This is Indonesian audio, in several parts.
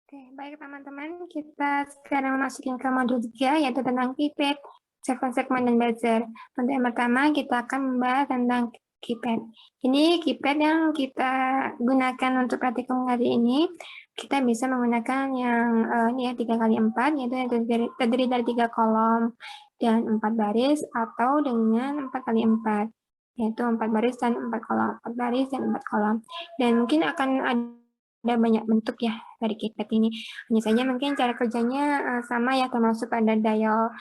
Oke, baik teman-teman, kita sekarang memasuki ke modul 3, yaitu tentang pipet, segmen dan buzzer. Untuk yang pertama, kita akan membahas tentang keypad. Ini keypad yang kita gunakan untuk praktikum hari ini. Kita bisa menggunakan yang ini ya 3x4, yaitu yang terdiri dari 3 kolom dan 4 baris, atau dengan 4x4, yaitu 4 baris dan 4 kolom, 4 baris dan 4 kolom. Dan mungkin akan ada banyak bentuk ya dari keypad ini. Hanya saja mungkin cara kerjanya sama ya, termasuk pada dial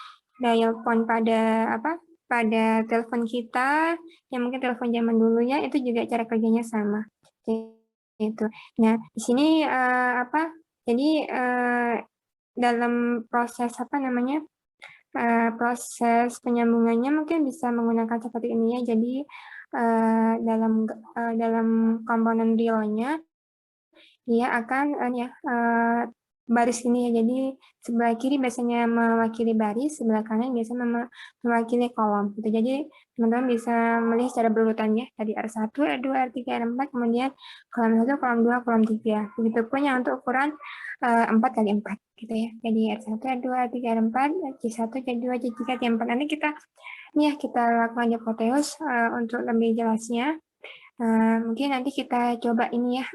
phone pada telepon kita, yang mungkin telepon zaman dulunya itu juga cara kerjanya sama. Gitu. Nah, di sini jadi dalam proses proses penyambungannya mungkin bisa menggunakan seperti ini ya. Jadi dalam komponen real-nya dia akan baris ini ya, jadi sebelah kiri biasanya mewakili baris, sebelah kanan biasanya mewakili kolom gitu. Jadi teman-teman bisa melihat secara berurutan ya, tadi R1, R2, R3, R4, kemudian kolom 1, kolom 2, kolom 3. Begitupun yang untuk ukuran 4x4 gitu ya. Jadi R1, R2, R3, R4, C1, C2, C3, C4. Nanti kita lakukan di Proteus untuk lebih jelasnya. Mungkin nanti kita coba ini ya,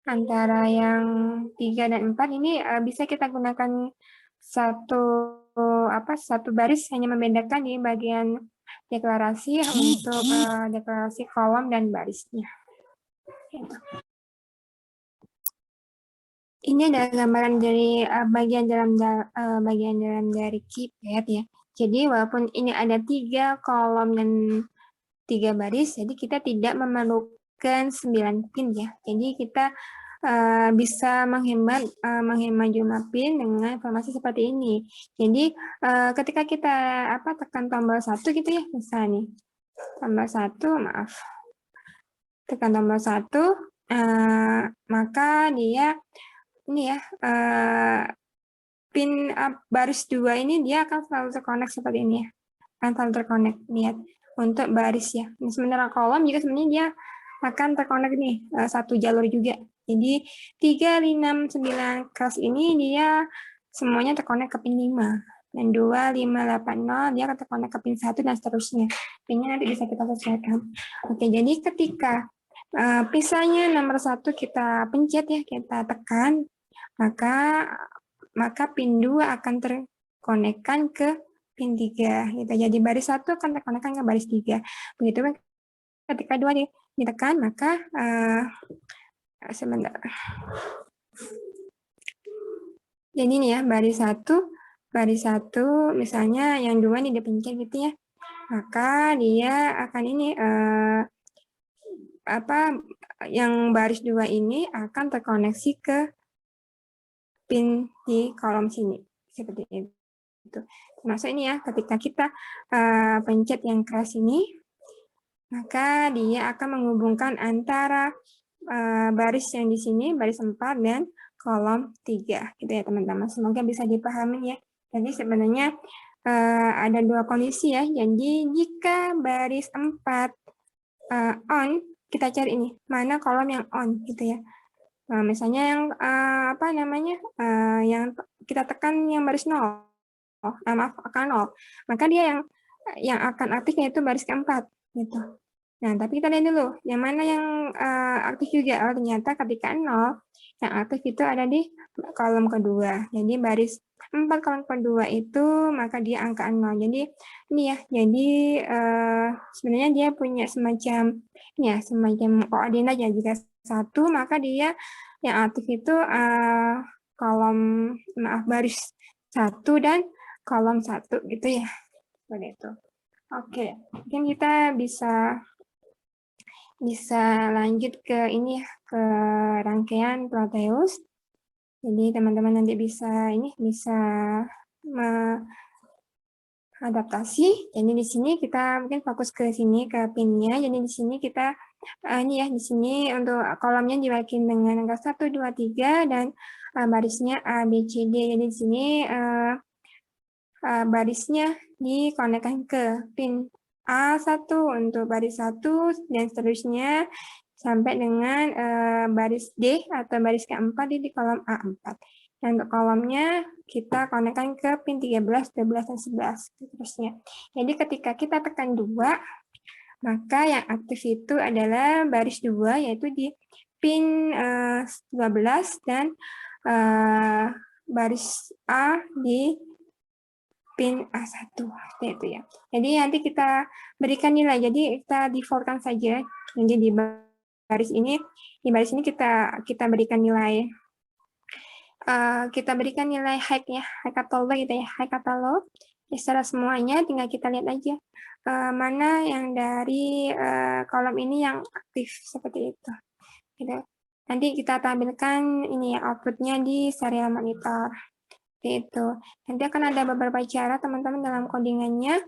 antara yang 3 dan 4 ini bisa kita gunakan satu baris, hanya membedakan di bagian deklarasi untuk deklarasi kolom dan barisnya. Ini adalah gambaran dari bagian dalam dari keypad ya. Jadi walaupun ini ada 3 kolom dan 3 baris, jadi kita tidak memerlukan 9 pin ya. Jadi kita bisa menghemat jumlah pin dengan informasi seperti ini. Jadi ketika kita tekan tombol 1 gitu ya, misalnya nih, tombol 1, maaf, tekan tombol 1, maka dia ini ya, pin baris 2 ini dia akan selalu terkonek seperti ini ya, akan selalu terkonek, lihat, untuk baris ya. Nah, sementara kolom juga sebenarnya dia akan terkonek nih satu jalur juga. Jadi 3, 5, 9 kelas ini dia semuanya terkonek ke pin 5. Dan 2, 5, 8, 0 dia akan terkonek ke pin 1 dan seterusnya. Pinnya nanti bisa kita sesuaikan. Oke, jadi ketika pisahnya nomor 1 kita pencet ya, kita tekan, maka pin 2 akan terkonekkan ke pin 3 gitu. Jadi baris 1 akan terkonekkan ke baris 3. Begitu ketika 2 ditekan, maka sebentar. Jadi ini ya, baris 1 misalnya yang 2 ini dipencet gitu ya. Maka dia akan ini yang baris 2 ini akan terkoneksi ke pin di kolom sini seperti itu. Termasuk ini ya, ketika kita pencet yang keras ini, maka dia akan menghubungkan antara baris yang di sini, baris 4 dan kolom 3 gitu ya teman-teman. Semoga bisa dipahami ya. Jadi sebenarnya ada 2 kondisi ya. Jadi jika baris 4 on, kita cari ini mana kolom yang on gitu ya. Misalnya yang yang kita tekan yang baris 0, akan 0, maka dia yang akan aktif yaitu baris keempat gitu. Nah, tapi kita lihat dulu yang mana yang aktif juga. Oh, ternyata ketika 0 yang aktif itu ada di kolom kedua. Jadi baris 4 kolom kedua itu maka dia angka 0. Jadi ini ya. Jadi sebenarnya dia punya semacam koordinat ya. Jika 1 maka dia yang aktif itu baris 1 dan kolom 1 gitu ya. Seperti itu. Oke, mungkin kita bisa lanjut ke ini ya, ke rangkaian Proteus. Jadi teman-teman nanti bisa adaptasi. Jadi di sini kita mungkin fokus ke sini ke pinnya. Jadi di sini kita di sini untuk kolomnya diwakili dengan angka 1, 2, 3 dan barisnya A, B, C, D. Jadi di sini barisnya dikonekkan ke pin A1 untuk baris 1 dan seterusnya sampai dengan baris D atau baris keempat di kolom A4. Dan untuk kolomnya kita konekkan ke pin 13, 12, dan 11. Terusnya. Jadi ketika kita tekan 2, maka yang aktif itu adalah baris 2, yaitu di pin 12 dan baris A di pin A1. Seperti itu ya. Jadi nanti kita berikan nilai. Jadi kita defaultkan saja. Jadi di baris ini kita berikan nilai. Kita berikan nilai height-nya, height katalog gitu ya, height katalog. Ya, secara semuanya tinggal kita lihat aja mana yang dari kolom ini yang aktif seperti itu. Gitu. Nanti kita tampilkan ini ya outputnya di serial monitor. Itu. Nanti akan ada beberapa cara teman-teman dalam codingannya.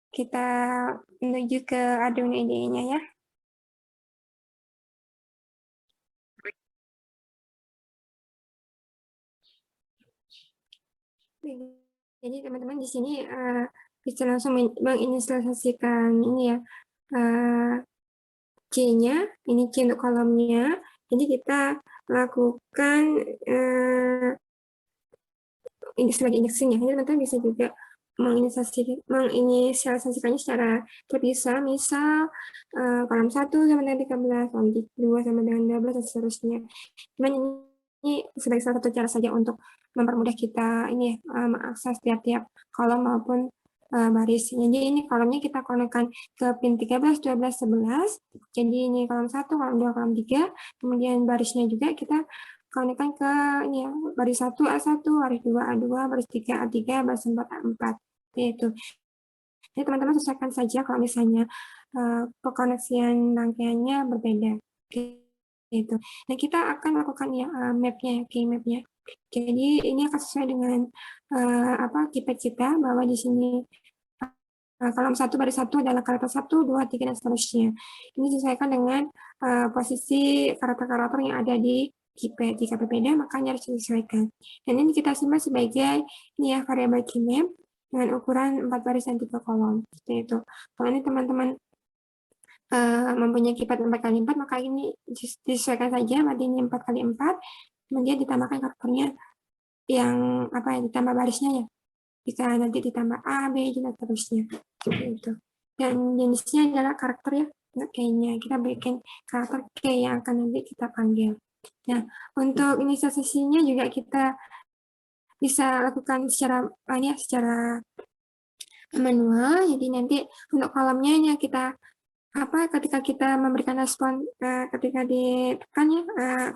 Kita menuju ke Arduino IDE-nya ya. Jadi teman-teman di sini bisa langsung menginstalasikan ini ya C-nya, ini C untuk kolomnya. Jadi kita lakukan ini sebagai injeksinya. Jadi teman-teman bisa juga menginisialisasikannya secara terpisah, misal kolom 1 sama dengan 13, kolom 2 sama dengan 12, dan seterusnya. Cuman ini sebagai salah satu cara saja untuk mempermudah kita ini mengakses tiap-tiap kolom maupun baris. Jadi ini kolomnya kita konekkan ke pin 13, 12, 11. Jadi ini kolom 1, kolom 2, kolom 3. Kemudian barisnya juga kita konekkan ke ini ya, baris 1 A1, baris 2 A2, baris 3 A3, baris 4 A4. Itu. Jadi teman-teman sesuaikan saja kalau misalnya pekoneksian rangkaiannya berbeda. Gitu. Nah, kita akan melakukan ya map-nya, key map-nya. Jadi ini akan sesuai dengan keypad kita bahwa di sini kolom 1 baris 1 adalah karakter 1, 2, 3, dan seterusnya. Ini disesuaikan dengan posisi karakter-karakter yang ada di keypad. Jika berbeda, makanya harus disesuaikan. Dan ini kita simpan sebagai ini ya variabel keymap dengan ukuran 4 baris dan 3 kolom. Seperti itu. Kalau ini teman-teman mempunyai keypad 4x4, maka ini disesuaikan saja, berarti ini 4x4, kemudian ditambahkan karakternya yang ditambah barisnya ya. Jika nanti ditambah A, B, dan seterusnya. Gitu. Dan jenisnya adalah karakter ya, kayaknya kita bikin karakter K yang akan nanti kita panggil. Nah, untuk inisialisasinya juga kita bisa lakukan secara manual. Jadi nanti untuk kolomnya ya kita ketika kita memberikan respon ketika ditekan ya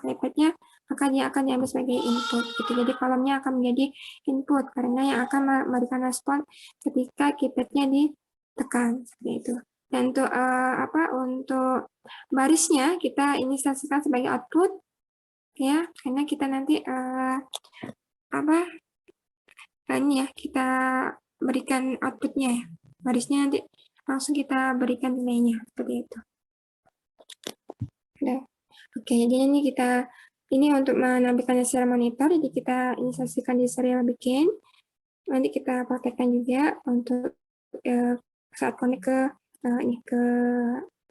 iPad-nya, maka dia akan diambil sebagai input gitu. Jadi kolomnya akan menjadi input karena yang akan memberikan respon ketika keypad-nya ditekan seperti itu. Dan untuk untuk barisnya kita inisialisasikan sebagai output ya, karena kita nanti ini ya kita berikan outputnya ya. Barisnya nanti langsung kita berikan nilainya seperti itu. Udah. Oke, jadi ini ini untuk menampilkannya secara monitor, jadi kita inisialisasikan di serial bikin. Nanti kita praktekkan juga untuk saat connect ke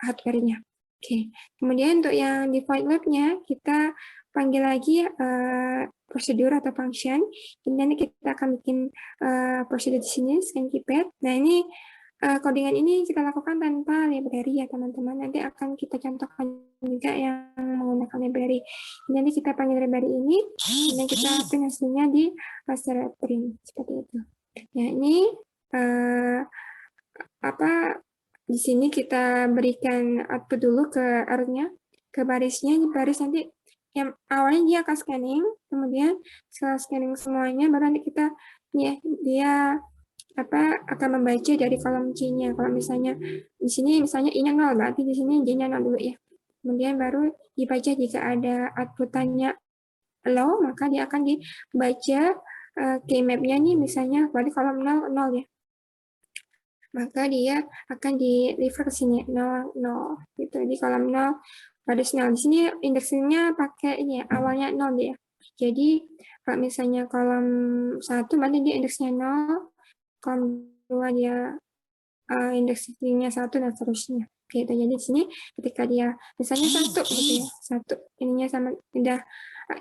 hardware-nya. Oke, kemudian untuk yang di void loop-nya kita panggil lagi prosedur atau function. Ini nanti kita akan bikin prosedur di sini scan keypad. Nah ini codingan ini kita lakukan tanpa library ya teman-teman. Nanti akan kita contohkan juga yang menggunakan library. Nanti kita panggil library ini, dan kita print hasilnya di serial print seperti itu. Nah ini di sini kita berikan output dulu ke R-nya, ke barisnya. Di baris nanti yang awalnya dia akan scanning, kemudian setelah scanning semuanya baru nanti kita dia akan membaca dari kolom C-nya. Kalau misalnya di sini misalnya I-nya 0, berarti di sini J-nya 0 dulu ya. Kemudian baru dibaca jika ada outputannya low, maka dia akan dibaca keymap-nya nih misalnya berarti kolom 0, 0 ya. Maka dia akan di-refer ke sini 0, 0 gitu. Di kolom 0 baris 0. Di sini indeksnya pakai ini ya, awalnya 0 dia. Jadi kalau misalnya kolom 1 berarti dia indeksnya 0, kolom 2 dia indeksnya 1 dan seterusnya. Gitu. Jadi di sini ketika dia misalnya satu gitu ya, satu ininya sama udah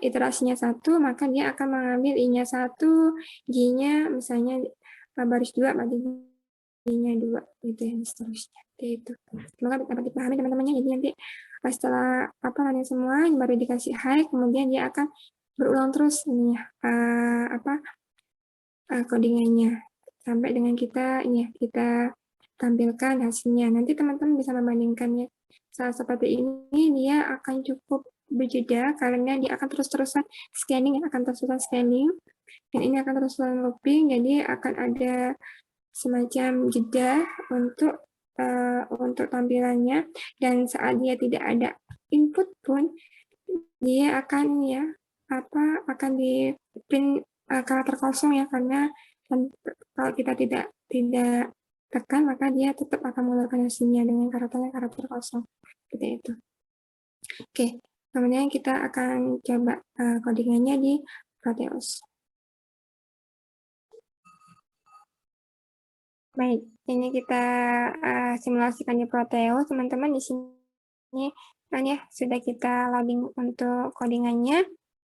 iterasinya satu, maka dia akan mengambil I-nya satu, G-nya misalnya baris 2, berarti G-nya 2 gitu ya, seterusnya. Itu. Semoga dapat dipahami teman-temannya. Jadi nanti setelah apa namanya semua baru dikasih high, kemudian dia akan berulang terus ini ya, codingannya sampai dengan kita ini ya, kita tampilkan hasilnya. Nanti teman-teman bisa membandingkannya. Saat seperti ini dia akan cukup berjeda karena dia akan terus-terusan scanning, dan ini akan terus-terusan looping, jadi akan ada semacam jeda untuk tampilannya, dan saat dia tidak ada input pun dia akan akan di print karakter kosong ya, karena kalau kita tidak tekan maka dia tetap akan mengeluarkan hasilnya dengan karakter kosong seperti itu. Oke, kemudian kita akan coba codingannya di Proteus. Baik, ini kita simulasikan di Proteus, teman-teman. Di sini kan ya sudah kita loading untuk codingannya.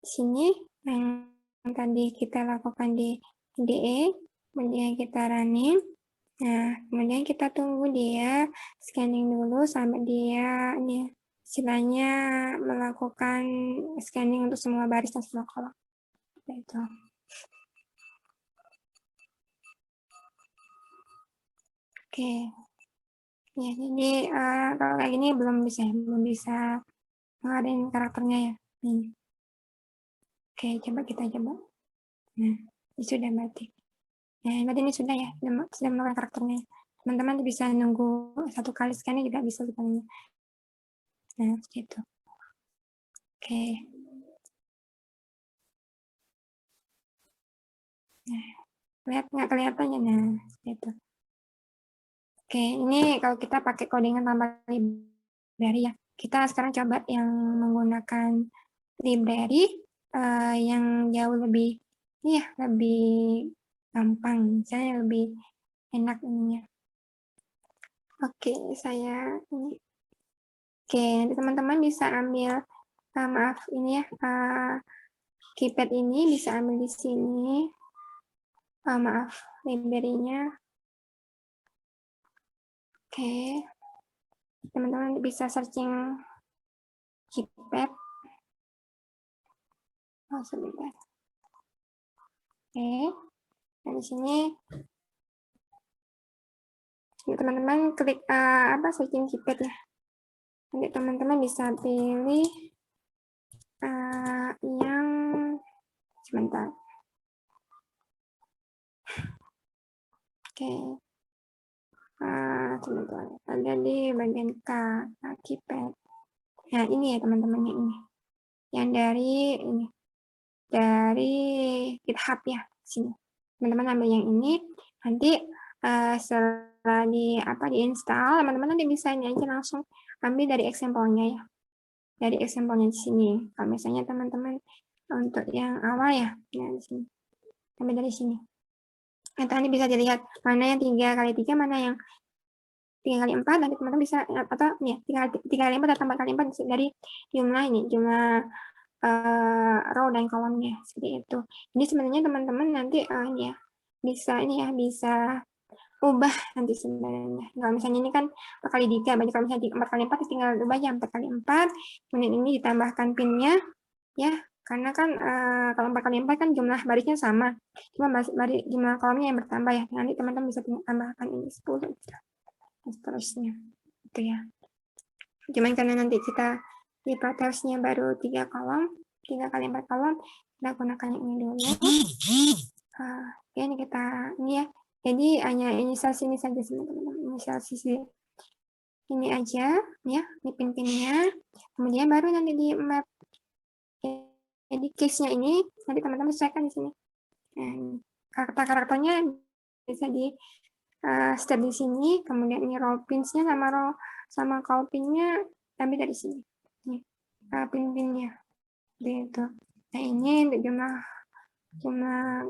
Di sini yang tadi kita lakukan di IDE, kemudian kita running. Nah, kemudian kita tunggu dia scanning dulu sampai dia ini istilahnya melakukan scanning untuk semua baris dan semua kolom. Itu. Oke. Ya, jadi kalau kayak gini belum bisa ngadain karakternya ya. Ini. Oke, coba kita coba. Nah, ini sudah berarti. Nah, berarti ini sudah ya, sudah melakukan karakternya. Teman-teman bisa nunggu 1 kali scanning juga bisa sebenarnya. Nah, gitu. Oke. Nah, lihat nggak kelihatannya? Nah, gitu. Oke, ini kalau kita pakai codingan tanpa library ya. Kita sekarang coba yang menggunakan library yang jauh lebih lebih gampang, misalnya lebih enak ininya. Oke, saya ini. Oke, nanti teman-teman bisa ambil maaf ini ya, keypad ini bisa ambil di sini. Maaf, library-nya. Oke, teman-teman bisa searching keypad. Sebentar. Oke, nah di sini teman-teman klik searching keypad ya. Nanti teman-teman bisa pilih yang sebentar. Oke. Sebentar. Ada di bagian keypad. Nah, ini ya teman-teman ini. Yang dari GitHub ya, sini. Teman-teman ambil yang ini, nanti setelah diinstal, teman-teman nanti bisa ini aja langsung ambil dari example-nya ya. Dari example-nya di sini. Kalau misalnya teman-teman untuk yang awal ya, nah di sini. Ambil dari sini. Nanti bisa dilihat mana yang 3x3, mana yang 3x4, nanti teman-teman bisa atau ya 3x4 atau 4x4 dari jumlah row dan kolomnya seperti itu. Jadi sebenarnya teman-teman nanti bisa ubah nanti sebenarnya. Kalau misalnya ini kan 4x3, berarti kalau misalnya 4x4 tinggal ubah ya 4x4, kemudian ini ditambahkan pinnya ya, karena kan kalau 4x4 kan jumlah barisnya sama, cuma jumlah kolomnya yang bertambah ya. Nanti teman-teman bisa tambahkan ini 10 dan seterusnya itu ya. Cuman karena nanti kita di Proteusnya baru 3 kolom, 3x4 kolom, kita gunakan yang ini dulu. Ini kita ini ya. Jadi hanya inisiasi ini saja teman-teman, inisiasi ini aja ya, ini pin-pinnya. Kemudian baru nanti di map. Jadi case-nya ini nanti teman-teman sesuaikan di sini. Nah, karakternya bisa di step di sini, kemudian ini row pins-nya sama call pin-nya ambil dari sini. Nih, pin-pinnya. Gitu. Nah, ini untuk jumlah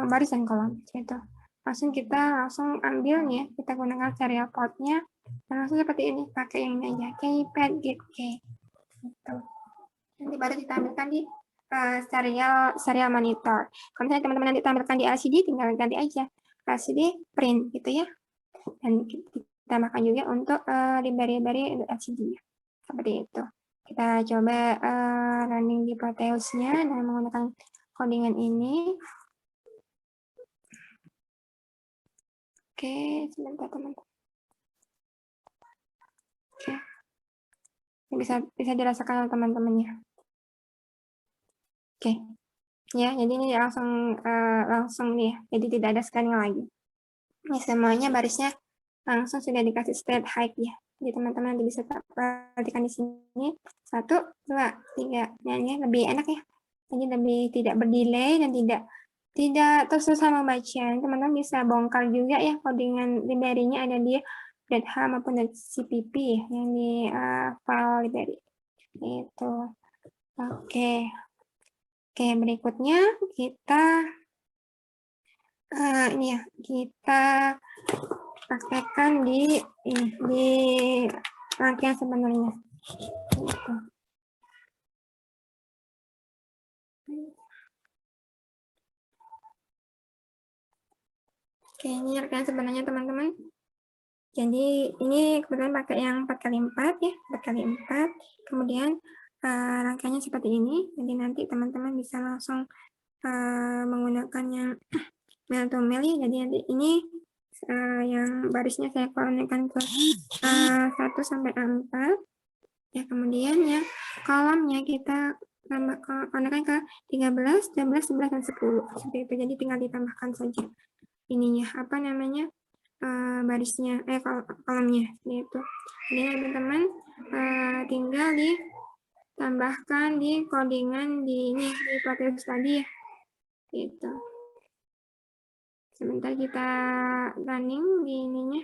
baris dan kolom gitu. Kita langsung ambil nih ya, kita gunakan serial port-nya langsung seperti ini, pakai yang ini aja, keypad GitK. Gitu. Nanti baru ditampilkan di serial monitor. Kalau misalnya teman-teman nanti tampilkan di LCD, tinggal ganti aja LCD print gitu ya. Dan ditambahkan juga untuk library LCD-nya. Seperti itu. Kita coba running di Proteus-nya dan menggunakan codingan ini. Oke, sebentar teman-teman. Oke. Bisa dirasakan teman-temannya. Oke. Ya, jadi ini langsung nih, jadi tidak ada scanning lagi. Ini semuanya barisnya langsung sudah dikasih state height ya. Jadi teman-teman nanti bisa perhatikan di sini 1, 2, 3. Nah, ini lebih enak ya. Jadi lebih tidak berdelay dan tidak tersusah membaca. Teman-teman bisa bongkar juga ya codingan library-nya ada di .h maupun .cpp ya, yang di file library. Itu. Oke. Oke, berikutnya kita ini ya, kita praktekkan di rangkaian sebenarnya. Gitu. Oke, ini rangkaian sebenarnya teman-teman. Jadi ini kebetulan pakai yang 4x4 ya, 4x4. Kemudian rangkaiannya seperti ini. Jadi nanti teman-teman bisa langsung menggunakan yang mail to mail ya. Jadi nanti ini yang barisnya saya konekan ke 1 sampai 4 ya, kemudian ya kolomnya kita konekan ke 13, 12, 11, dan 10 seperti itu. Jadi tinggal ditambahkan saja ininya apa namanya barisnya kolomnya gitu. Jadi teman-teman tinggal ditambahkan di codingan di Proteus tadi ya gitu. Sebentar kita running di ininya,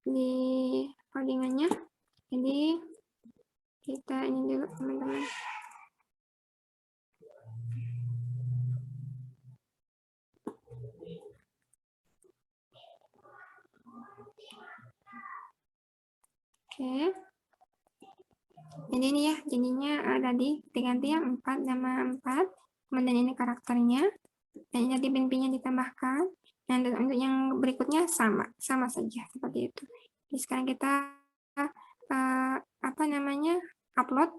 di codingannya. Jadi kita ini dulu teman-teman. Oke. Jadi ini ya, jadinya tadi diganti ya 4 nama 4. Kemudian ini karakternya. Dan nanti pin-pinnya ditambahkan. Dan untuk yang berikutnya sama saja seperti itu. Jadi sekarang kita apa namanya upload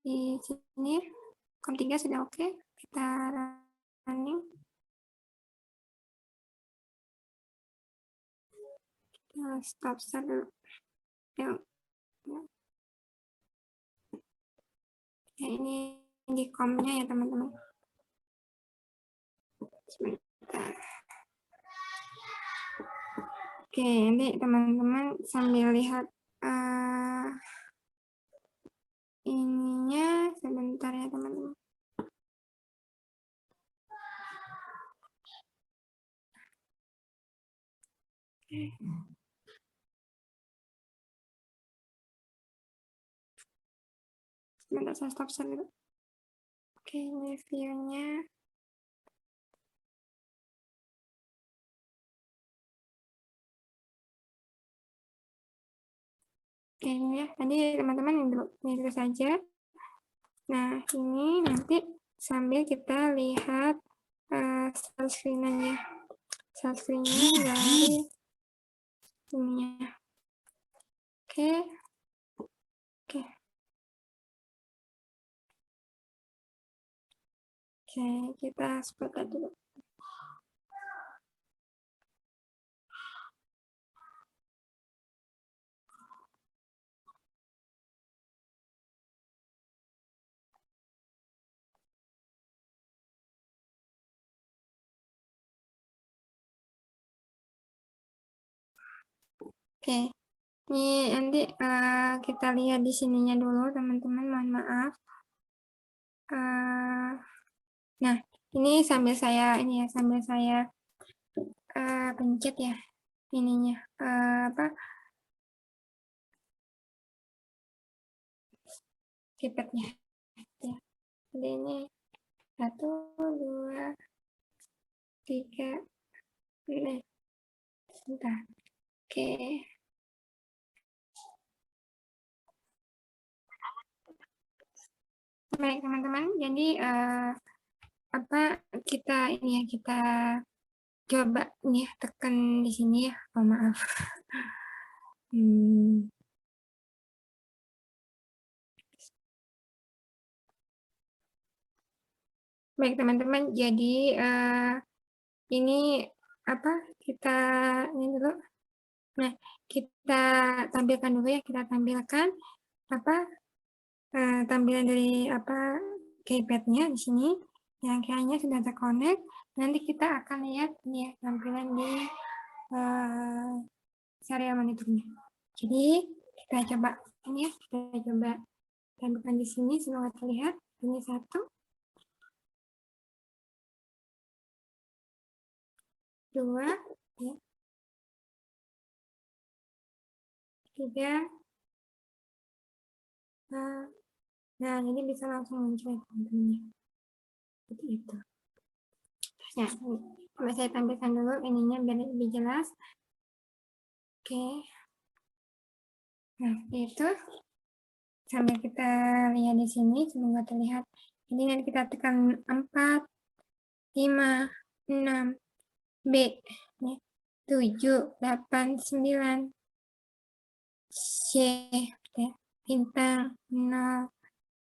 di sini. COM3 sudah oke. Kita running. Stop dulu. Yuk. Ya, ini di COM-nya ya teman-teman. Sebentar. Oke, ini teman-teman sambil lihat ininya sebentar ya teman-teman. Sebentar saya stop dulu. Oke, ini view-nya. Oke, ini ya. Tadi teman-teman ini dulu saja. Nah, ini nanti sambil kita lihat share screen-nya. Share screen-nya dari ininya. Oke. Oke. Oke, kita spotlight dulu. Oke, ini nanti kita lihat di sininya dulu teman-teman, mohon maaf. Nah, ini sambil saya pencet ya ininya apa keypadnya ya. Jadi ini 1, 2, 3, 4. Sebentar. Oke. Baik, teman-teman. Jadi kita ini ya, kita coba nih tekan di sini ya. Oh, maaf. Baik, teman-teman. Jadi ini kita ini dulu. Nah, kita tampilkan dulu ya. Kita tampilkan tampilan dari keypad-nya di sini. Yang kayaknya sudah terkonek. Nanti kita akan lihat nih ya, tampilan di serial monitornya. Jadi kita coba ini ya, kita coba tampilkan di sini, semoga terlihat. Ini 1, 2, ya, 3. Nah, jadi bisa langsung muncul teman-teman. Seperti itu. Nah, coba saya tampilkan dulu ininya biar lebih jelas. Oke. Nah, itu sambil kita lihat di sini, semoga terlihat. Ini nanti kita tekan 4, 5, 6, B, 7, 8, 9, C, bintang, 0,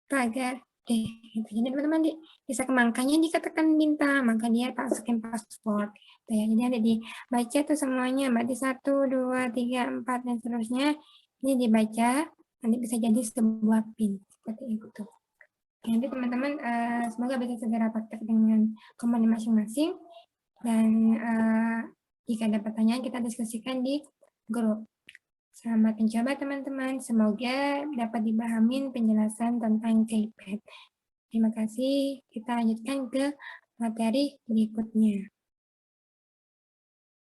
pagar, D. Jadi teman-teman bisa kemangkanya jika tekan bintang, maka dia masukin password. Jadi ada dibaca tuh semuanya, berarti 1, 2, 3, 4, dan seterusnya. Ini dibaca, nanti bisa jadi sebuah PIN. Seperti itu. Nanti teman-teman semoga bisa segera praktek dengan komponen masing-masing. Dan jika ada pertanyaan, kita diskusikan di grup. Selamat mencoba teman-teman. Semoga dapat dipahami penjelasan tentang keypad. Terima kasih. Kita lanjutkan ke materi berikutnya.